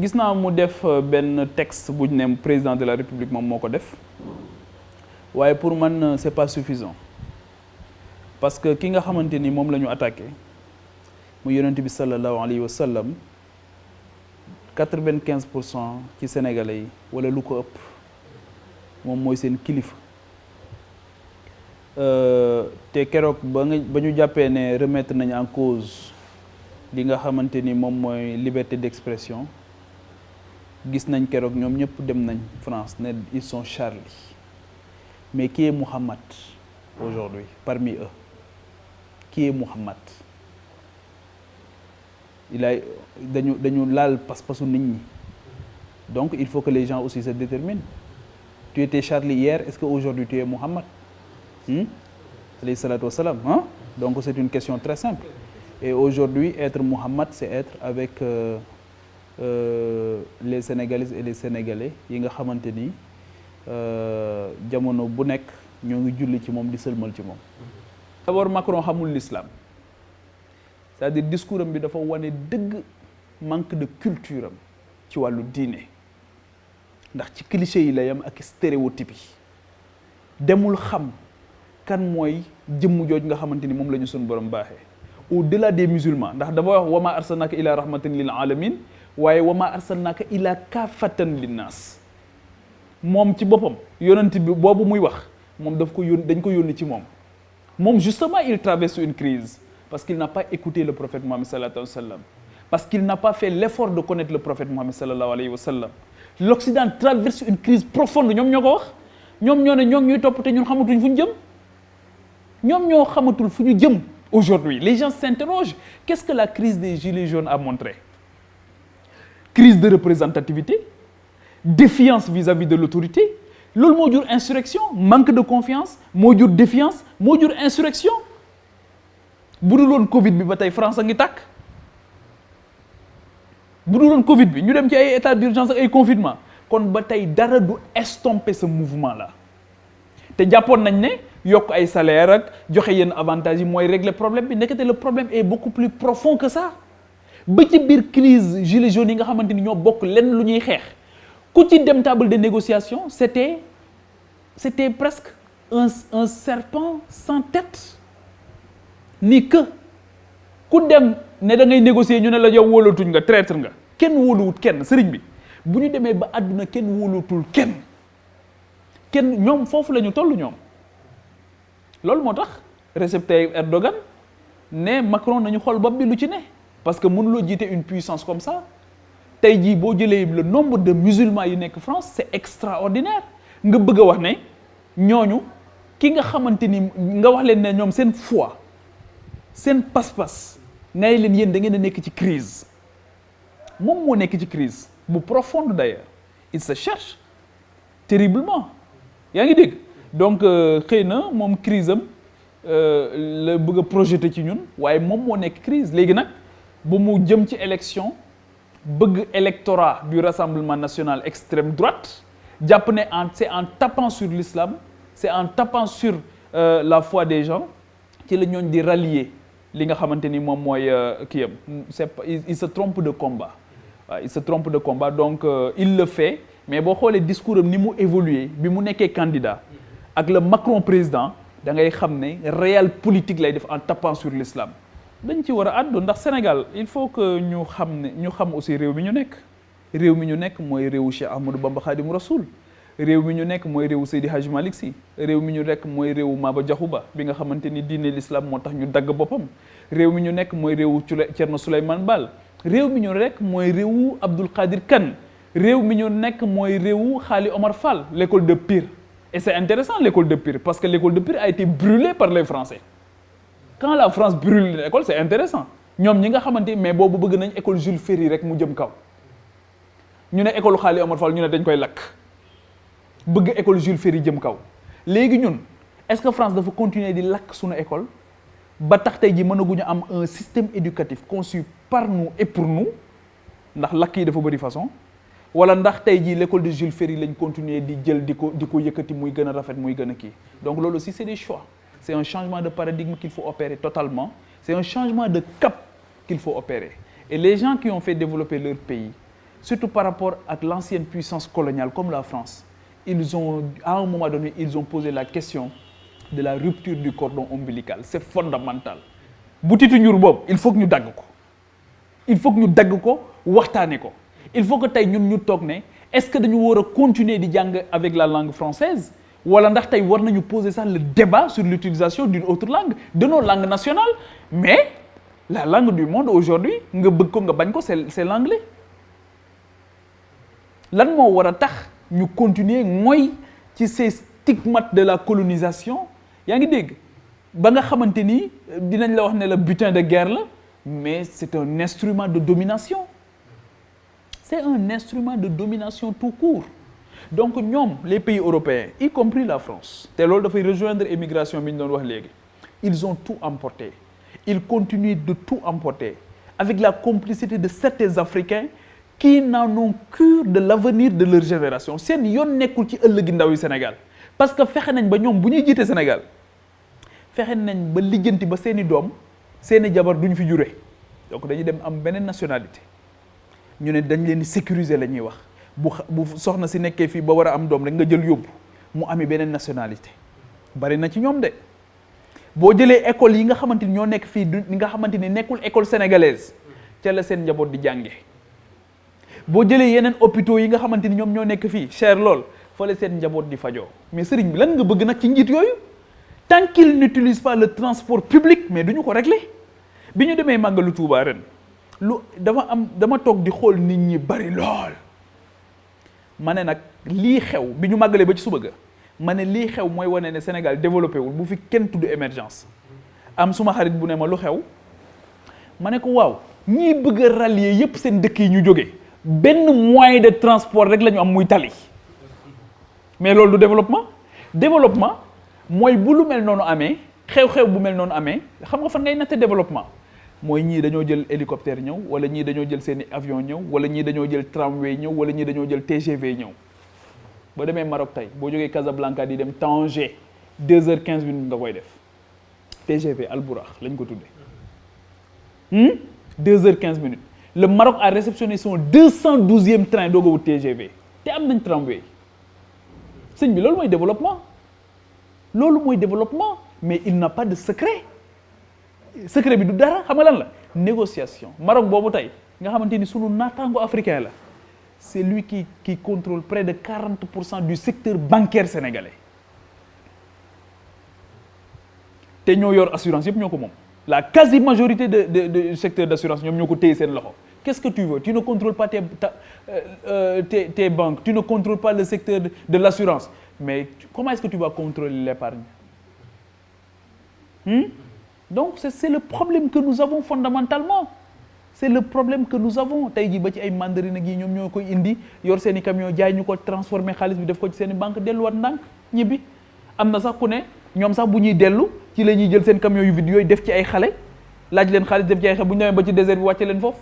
gis naa mu def benn texte bu ñu ne président de la république moom moo ko def waaye pour man c'est pas suffisant parce que ki nga xamante ni moom la ñu attaqué mu yonent bi sallallahu alayhi wa sallam 95% ci sénégalais yi wala lu ko ëpp moom mooy seen kilifa te keroog ba ñu jàppee ne remettre nañ en cause li nga xamante ni moom mooy liberté d'expression gis nañ keroog ñoom ñëpp dem nañ France ne ils sont Charlie mais qui est Muhammad aujourd'hui parmi eux qui est Muhammad dañu laal pas-pasu nit ñi donc il faut que les gens aussi se déterminent. Tu étais Charlie hier, est-ce qu'aujourd'hui tu es Muhammad? Alayhi salatu wassalam, hein? Donc c'est une question très simple. Et aujourd'hui, être Muhammad, c'est être avec les Sénégalaises et les Sénégalais yi nga xamante ni jamono bu nekk ñoo ngi julli ci moom di sëlmal ci moom. D'abord Macron xamul l'islam, c'est-à-dire discours am bi dafa wane dëgg manque de culture am ci wàllu diine ndax ci cliché yi la yam ak stéréotype yi demul xam kan mooy jëmm jooj nga xamante ni moom la ñu suñu borom baaxee au-delà des musulmans ndax dafa wax wama arsalnaka ila rahmatan lil alamin waaye wama arsalnaka ila kaafatan linnaas moom ci boppam yonent bi boobu muy wax moom daf ko yónni dañ ko yónni ci moom justement il traverse une crise parce qu'il n'a pas écouté le prophète Mohammed sallallahu alayhi wa sallam, parce qu'il n'a pas fait l'effort de connaître le prophète Mohammed sallallahu alayhi wa sallam. L'Occident traverse une crise profonde. ñoom ñoo ko wax ñoom ñoo ne ñoom ñuy topp te ñun xamatuñ fu ñu jëm ñoom ñoo xamatul fu ñu jëm aujourd'hui. Les gens s'interrogent. Qu'est-ce que la crise des gilets jaunes a montré? Crise de représentativité, défiance vis-à-vis de l'autorité. Loolu moo jur insurrection, manque de confiance, moo jur défiance, moo jur insurrection. bu dul woon Covid bi ba tey France a ngi tàkk bu dul woon Covid bi ñu dem ci ay état d'urgence ak ay confinement kon ba tey dara du estomper ce mouvement là te jàppoon nañ ne yokk ay salaire ak joxe yenn avantages yi mooy régler problème bi ndekete le problème est beaucoup plus profond que ça ba ci biir crise gilets jaunes yi nga xamante ni ñoo bokk lenn lu ñuy xeex ku ci dem table de négociation c'était presque un serpent sans tête. Ni que ku dem ne da ngay négocier ñu ne la yow wóolatuñ nga traître nga kenn wóoluwut kenn sëriñ bi bu ñu demee ba àdduna kenn wóolatul kenn ñoom foofu la ñu toll ñoom loolu moo tax Recep Tayyip Erdogan ne Macron nañu xool bopp bi lu ci ne parce que mënuloo jiite une puissance comme ça tey jii boo jëlee le nombre de musulmans yi nekk France c'est extraordinaire nga bëgg a wax ne ñooñu ki nga xamante ni nga wax leen ne ñoom seen foi seen pas-pas ngay leen yéen da ngeen a nekk ci crise moom moo nekk ci crise bu profonde d'ailleurs il se cherche terriblement yaa ngi dégg donc xëy na moom crise am la bëgg a projeter ci ñun waaye moom moo nekk crise léegi nag bu mu jëm ci élection bëgg électorat du Rassemblement national extrême droite jàpp ne c'est en tapant sur l'islam c'est en tapant sur la foi des gens ci la ñooñ di rallier li nga xamante ni moom mooy kii am il se trompe de combat waaw il se trompe de combat donc il le fait mais boo xoolee discours am ni mu évolué bi mu nekkee candidat ak le Macron président da ngay xam ne réel politique lay def en tapant sur l'islam dañ ci war a àddu ndax Sénégal il faut que ñu xam aussi réew mi ñu nekk mooy réewu Cheikh Ahmadou Bamba Khadim Rasoul réew mi ñu nekk mooy réewu Seydi Hadji Malick Sy réew mi ñu nekk mooy réewu Maba Diakhou Ba bi nga xamante ni diine l'islam moo tax ñu dagg boppam réew mi ñu nekk mooy réewu Thierno Souleymane Baal réew mi ñu nekk mooy réewu Abdoul Qadir Kane réew mi ñu nekk mooy réewu Khali Omar Fall l'école de Pire et c'est intéressant l'école de Pire parce que l'école de Pire a été brûlée par les Français quand la France brûle l'école c'est intéressant ñoom ñi nga xamante mais boobu bëgg nañ école Jules Ferry rek mu jëm kaw ñu ne école Khali Omar Fall ñu ne dañ koy lakk bëgg école Jules Ferry jëm kaw léegi ñun est-ce que France dafa continuer di lakk sunu école ba tax tey ji mënaguñu am un système éducatif conçu par nous et pour nous ndax lakk yi dafa bëri façon wala ndax tey jii l'école de Jules Ferry lañ continuer di jël di ko yëkkati muy gën a rafet muy gën a kii donc loolu aussi c'est des choix c'est un changement de paradigme qu'il faut opérer totalement. C'est un changement de cap qu'il faut opérer. Et les gens qui ont fait développer leur pays, surtout par rapport à l'ancienne puissance coloniale comme la France, ils ont, à un moment donné, ils ont posé la question de la rupture du cordon ombilical. C'est fondamental. Boutitu ñur boobu il faut que ñu dagg ko. Il faut que ñu dagg ko waxtaane ko. Il faut que tey ñun ñu toog ne est-ce que dañu war a continuer di jàng avec la langue française wala ndax tey war nañu poser ça le débat sur l'utilisation d'une autre langue, de nos langues nationales. Mais la langue du monde aujourd'hui nga bëgg ko nga bañ ko c'est l'anglais. Lan moo war a tax ñu continuer mooy ci ces stigmates de la colonisation yaa ngi dégg ba nga xamante ni dinañ la wax ne la butin de guerre la mais c'est un instrument de domination. C'est un instrument de domination tout court. Donc ñoom les pays européens y compris la France te loolu dafay rejoindre immigration bi ñu doon wax léegi ils ont tout emporté. Ils continuent de tout emporter avec la complicité de certains Africains qui n'en ont cure de l'avenir de leur génération. Seen yoon nekkul ci ëllëgi ndaw yi Sénégal parce que fexe nañ ba ñoom bu ñuy jiite Sénégal fexe nañ ba lijjanti ba seeni doom seeni jabar duñ fi jure donc dañuy dem am beneen nationalité ñu ne dañ leen di sécuriser la ñuy wax bu soxna si nekkee fii ba war a am doom rek nga jël yóbbu mu ami beneen nationalité bari na ci ñoom de. boo jëlee école yi nga xamante ni ñoo nekk fii ni nga xamante ni nekkul école sénégalaise ca la seen njaboot di jànge boo jëlee yeneen hôpitaux yi nga xamante ni ñoom ñoo nekk fii cher lool fa la seen njaboot di fajoo mais sëriñ bi lan nga bëgg nag ci njiit yooyu tant qu'ils n'utilisent pas le transport public mais duñu ko régler. Bi ñu demee màggalu Tuubaa ren dama toog di xool nit ñi bari lool ma ne nag lii xew bi ñu màggalee ba ci suba ga ma ne lii xew mooy wane ne Sénégal développé wul bu fi kenn tudd émergence am suma xarit bu ne ma lu xew ma ne ko waaw ñii bëgg a rallier yépp seen dëkk yi ñu jóge benn moyen de transport rek la ñu am muy tali mais loolu du développement mooy bu lu mel noonu amee xew-xew bu mel noonu amee xam nga fan ngay natte développement mooy ñii dañoo jël hélicoptère ñëw wala ñii dañoo jël seeni avion ñëw wala ñii dañoo jël tramway ñëw wala ñii dañoo jël TGV ñëw. boo demee Maroc tey boo jógee Casablanca di dem Tanger 2h15 nga koy def TGV Al Bouraq lañ ko tuddee 2h15. Le Maroc a réceptionné son 212e train doog a wut TGV te am nañ tramway sëñ bi loolu mooy développement mais il n'a pas de secret bi du dara xam nga lan la négociation. Maroc boobu tey nga xamante ni sunu naataango africain la. C'est lui qui contrôle près de 40% du secteur bancaire sénégalais te ñoo yor assurance yëpp ñoo ko moom la quasi-majorité du secteur d'assurance ñoom ñoo ko téye seen loxo. Qu'est-ce que tu veux? Tu ne contrôles pas tes banques, tu ne contrôles pas le secteur de l'assurance, mais comment est-ce que tu vas contrôler l'épargne? Donc c'est le problème que nous avons fondamentalement. C'est le problème que nous avons tey jii ba ci ay mandarine gi ñoom ñoo koy indi yor seen i camion jaay ñu ko transformer xaalis bi def ko ci seen i banque delluwaat ndànk ñibbi am na sax ku ne ñoom sax bu ñuy dellu ci la ñuy jël seen camion yu vide yooyu def ci ay xale laaj leen xaalis def ci ay xale bu ñu demee ba ci désert bi wàcce leen foofu